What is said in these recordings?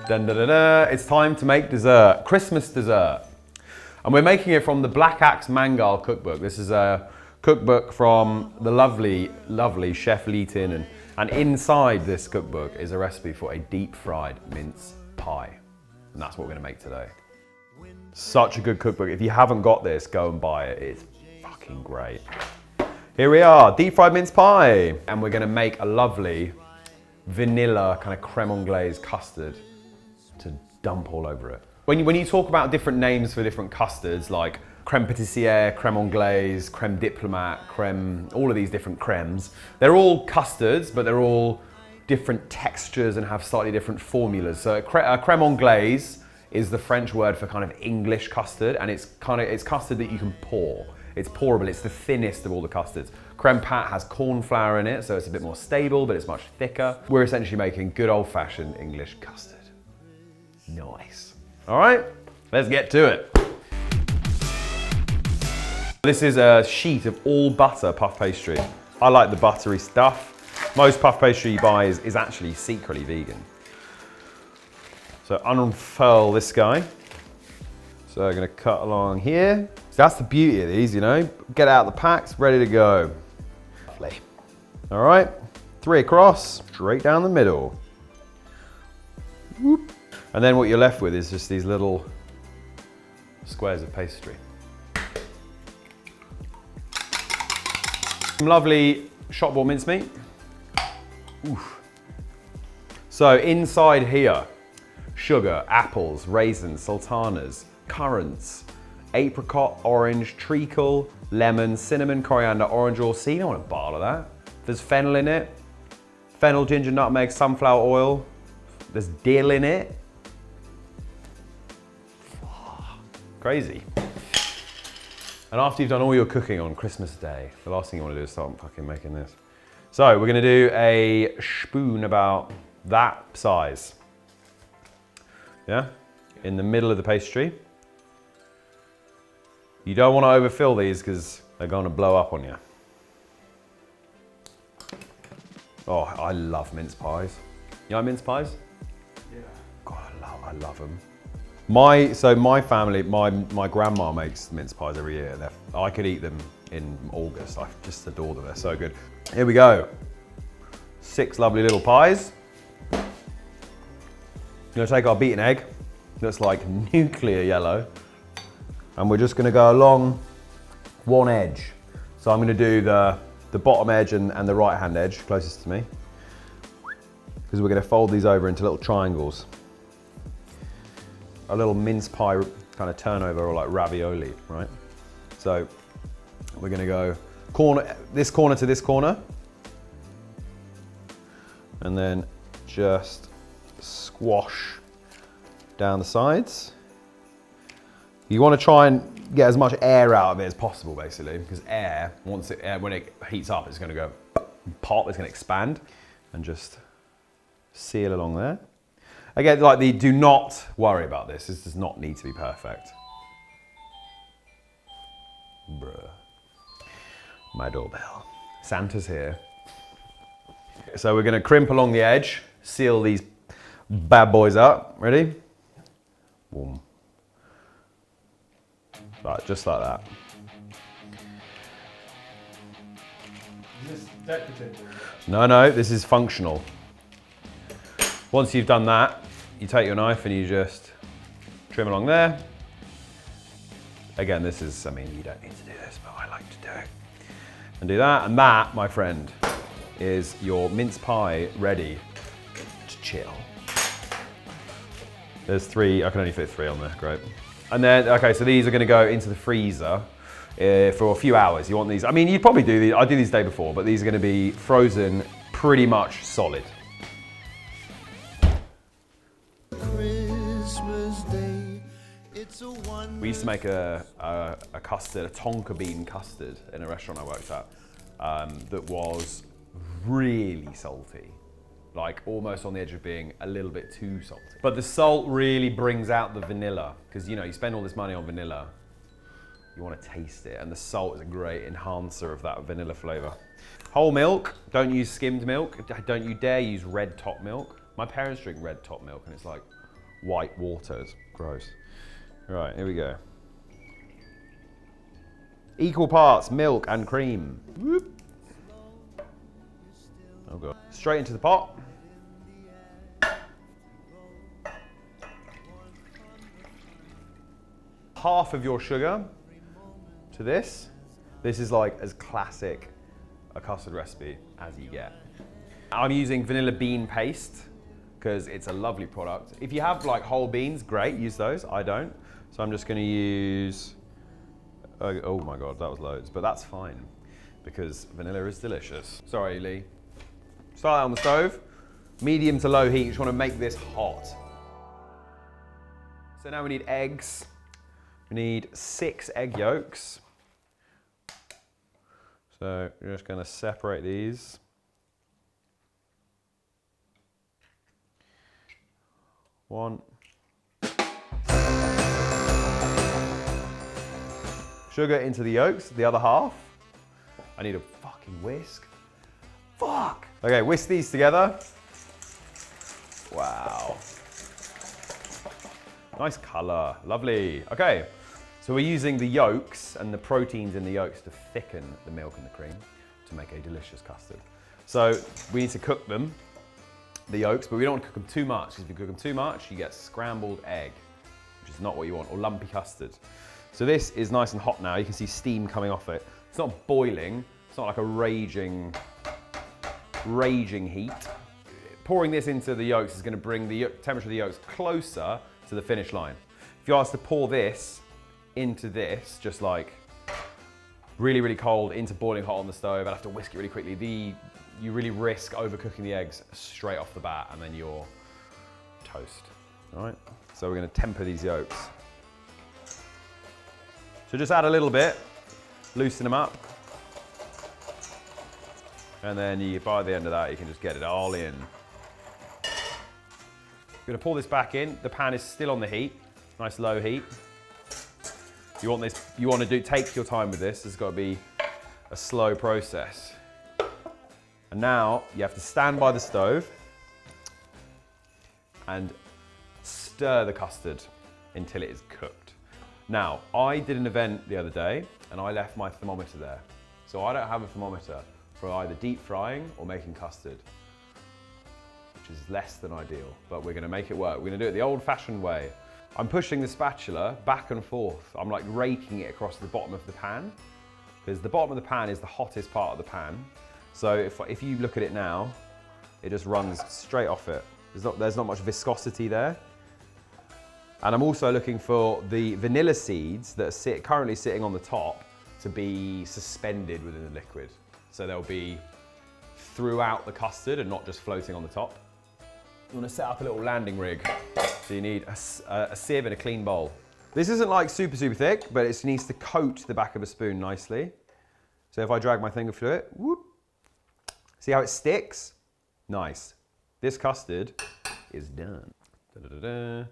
Dun, dun, dun, dun. It's time to make dessert, Christmas dessert. And we're making it from the Black Axe Mangal cookbook. This is a cookbook from the lovely, lovely chef Lee Tiernan. And inside this cookbook is a recipe for a deep fried mince pie. And that's what we're gonna make today. Such a good cookbook. If you haven't got this, go and buy it. It's fucking great. Here we are, deep fried mince pie. And we're gonna make a lovely vanilla kind of creme anglaise custard to dump all over it. When you talk about different names for different custards, like creme pâtissière, creme anglaise, creme diplomat, creme, all of these different cremes, they're all custards, but they're all different textures and have slightly different formulas. So creme anglaise is the French word for kind of English custard, and it's custard that you can pour. It's pourable, it's the thinnest of all the custards. Creme pat has corn flour in it, so it's a bit more stable, but it's much thicker. We're essentially making good old-fashioned English custard. Nice. All right, let's get to it. This is a sheet of all butter puff pastry. I like the buttery stuff. Most puff pastry you buy is actually secretly vegan. So unfurl this guy. So I'm gonna cut along here. So that's the beauty of these, you know. Get out the packs, ready to go. Lovely. All right, 3 across, straight down the middle. Whoop. And then what you're left with is just these little squares of pastry. Some lovely shop-bought mincemeat. Oof. So inside here, sugar, apples, raisins, sultanas, currants, apricot, orange, treacle, lemon, cinnamon, coriander, orange oil. See, you don't want a bottle of that. There's fennel in it. Fennel, ginger, nutmeg, sunflower oil. There's dill in it. Crazy. And after you've done all your cooking on Christmas Day, the last thing you want to do is start fucking making this. So we're gonna do a spoon about that size. Yeah? In the middle of the pastry. You don't want to overfill these because they're going to blow up on you. Oh, I love mince pies. You like mince pies? Yeah. God, I love them. My family, my grandma makes mince pies every year. I could eat them in August. I just adore them, they're so good. Here we go. 6 lovely little pies. We're gonna take our beaten egg, that's like nuclear yellow, and we're just gonna go along one edge. So I'm gonna do the bottom edge and the right-hand edge closest to me, because we're gonna fold these over into little triangles. A little mince pie kind of turnover, or like ravioli, right? So we're gonna go this corner to this corner, and then just squash down the sides. You want to try and get as much air out of it as possible, basically, because air, when it heats up, it's going to go pop, it's going to expand, and just seal along there. Again, do not worry about this. This does not need to be perfect. Bruh. My doorbell. Santa's here. So we're going to crimp along the edge, seal these bad boys up. Ready? Boom. Right, just like that. Is this decorative? No, this is functional. Once you've done that, you take your knife and you just trim along there. Again, this is, I mean, you don't need to do this, but I like to do it. And do that, and that, my friend, is your mince pie ready to chill. There's 3, I can only fit 3 on there, great. And then, okay, so these are gonna go into the freezer for a few hours. You want these, I mean, you'd probably do these, I do these the day before, but these are gonna be frozen pretty much solid. We used to make a custard, a tonka bean custard in a restaurant I worked at that was really salty. Like almost on the edge of being a little bit too salty. But the salt really brings out the vanilla, because you know, you spend all this money on vanilla, you want to taste it, and the salt is a great enhancer of that vanilla flavor. Whole milk, don't use skimmed milk, don't you dare use red top milk. My parents drink red top milk and it's like, white water. It's gross. Right, here we go. Equal parts milk and cream. Whoop. Oh god. Straight into the pot. Half of your sugar to this. This is like as classic a custard recipe as you get. I'm using vanilla bean paste because it's a lovely product. If you have like whole beans, great, use those. I don't. So I'm just going to use, oh my God, that was loads, but that's fine because vanilla is delicious. Sorry, Lee. Start that on the stove, medium to low heat. You just want to make this hot. So now we need eggs. We need 6 egg yolks. So you're just going to separate these. One. Sugar into the yolks, the other half. I need a fucking whisk. Fuck! Okay, whisk these together. Wow. Nice color, lovely. Okay, so we're using the yolks and the proteins in the yolks to thicken the milk and the cream to make a delicious custard. So we need to cook them, the yolks, but we don't want to cook them too much, because if you cook them too much, you get scrambled egg, which is not what you want, or lumpy custard. So this is nice and hot now. You can see steam coming off it. It's not boiling. It's not like a raging heat. Pouring this into the yolks is going to bring the temperature of the yolks closer to the finish line. If you ask to pour this into this, just like really, really cold into boiling hot on the stove, I'd have to whisk it really quickly. You really risk overcooking the eggs straight off the bat, and then you're toast. All right. So we're going to temper these yolks. So just add a little bit, loosen them up, and then by the end of that, you can just get it all in. You're going to pour this back in. The pan is still on the heat, nice low heat. You want this, take your time with this. It's got to be a slow process. And now you have to stand by the stove and stir the custard until it is cooked. Now, I did an event the other day and I left my thermometer there. So I don't have a thermometer for either deep frying or making custard, which is less than ideal, but we're gonna make it work. We're gonna do it the old-fashioned way. I'm pushing the spatula back and forth. I'm like raking it across the bottom of the pan, because the bottom of the pan is the hottest part of the pan. So if you look at it now, it just runs straight off it. There's not much viscosity there. And I'm also looking for the vanilla seeds that are currently sitting on the top to be suspended within the liquid. So they'll be throughout the custard and not just floating on the top. You want to set up a little landing rig. So you need a sieve and a clean bowl. This isn't like super, super thick, but it needs to coat the back of a spoon nicely. So if I drag my finger through it, whoop, see how it sticks? Nice. This custard is done. Da-da-da-da.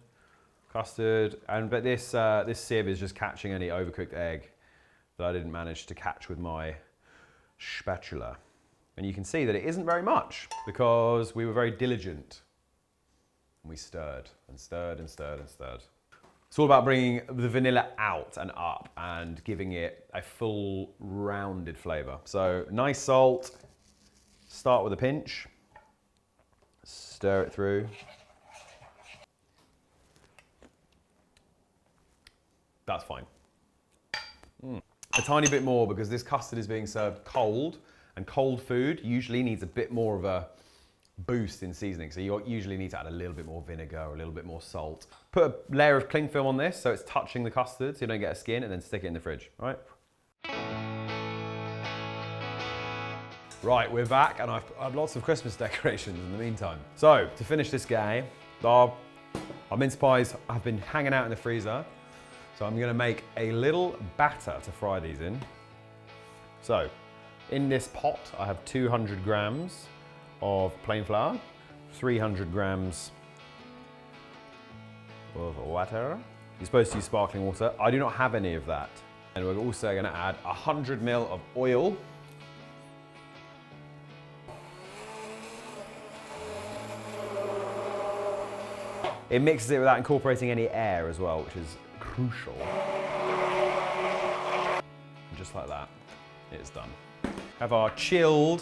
Custard, but this sieve is just catching any overcooked egg that I didn't manage to catch with my spatula. And you can see that it isn't very much because we were very diligent. And we stirred and stirred and stirred and stirred. It's all about bringing the vanilla out and up and giving it a full rounded flavor. So nice salt, start with a pinch, stir it through. That's fine. A tiny bit more because this custard is being served cold, and cold food usually needs a bit more of a boost in seasoning. So you usually need to add a little bit more vinegar or a little bit more salt. Put a layer of cling film on this so it's touching the custard so you don't get a skin, and then stick it in the fridge, all right? Right, we're back, and I've lots of Christmas decorations in the meantime. So to finish this game, our mince pies have been hanging out in the freezer. So I'm gonna make a little batter to fry these in. So in this pot, I have 200 grams of plain flour, 300 grams of water. You're supposed to use sparkling water. I do not have any of that. And we're also gonna add 100 ml of oil. It mixes it without incorporating any air as well, which is crucial. And just like that, it's done. Have our chilled,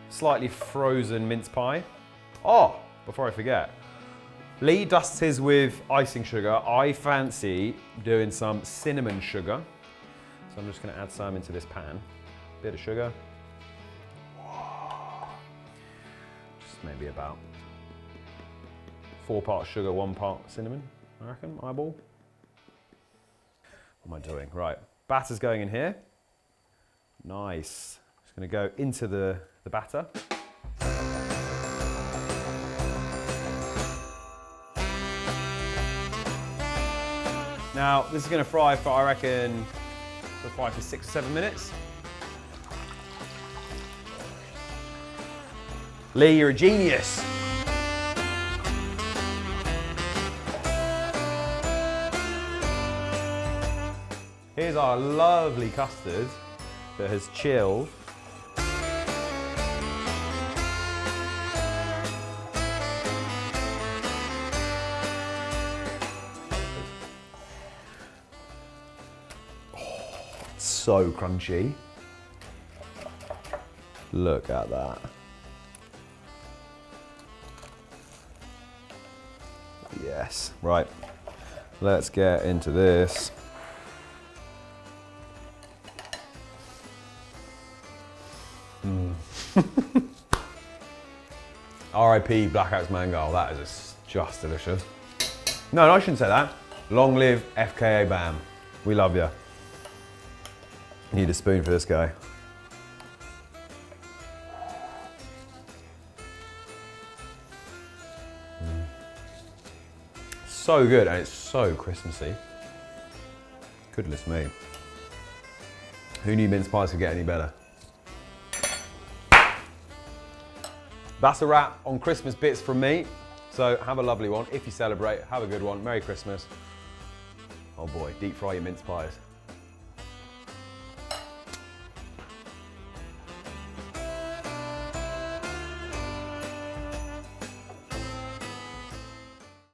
slightly frozen mince pie. Oh, before I forget, Lee dusts his with icing sugar. I fancy doing some cinnamon sugar. So I'm just gonna add some into this pan. Bit of sugar. Just maybe about 4 parts sugar, 1 part cinnamon, I reckon, eyeball. What am I doing? Right, batter's going in here. Nice. Just gonna go into the batter. Now, this is gonna fry for, I reckon, for 6 or 7 minutes. Lee, you're a genius. Here's our lovely custard that has chilled. So crunchy. Look at that. Yes, right. Let's get into this. R.I.P. Black Axe Mangal, that is just delicious. No, I shouldn't say that. Long live F.K.A.B.A.M. We love you. Need a spoon for this guy. So good, and it's so Christmassy. Goodness me. Who knew mince pies could get any better? That's a wrap on Christmas bits from me. So have a lovely one. If you celebrate, have a good one. Merry Christmas. Oh boy, deep fry your mince pies.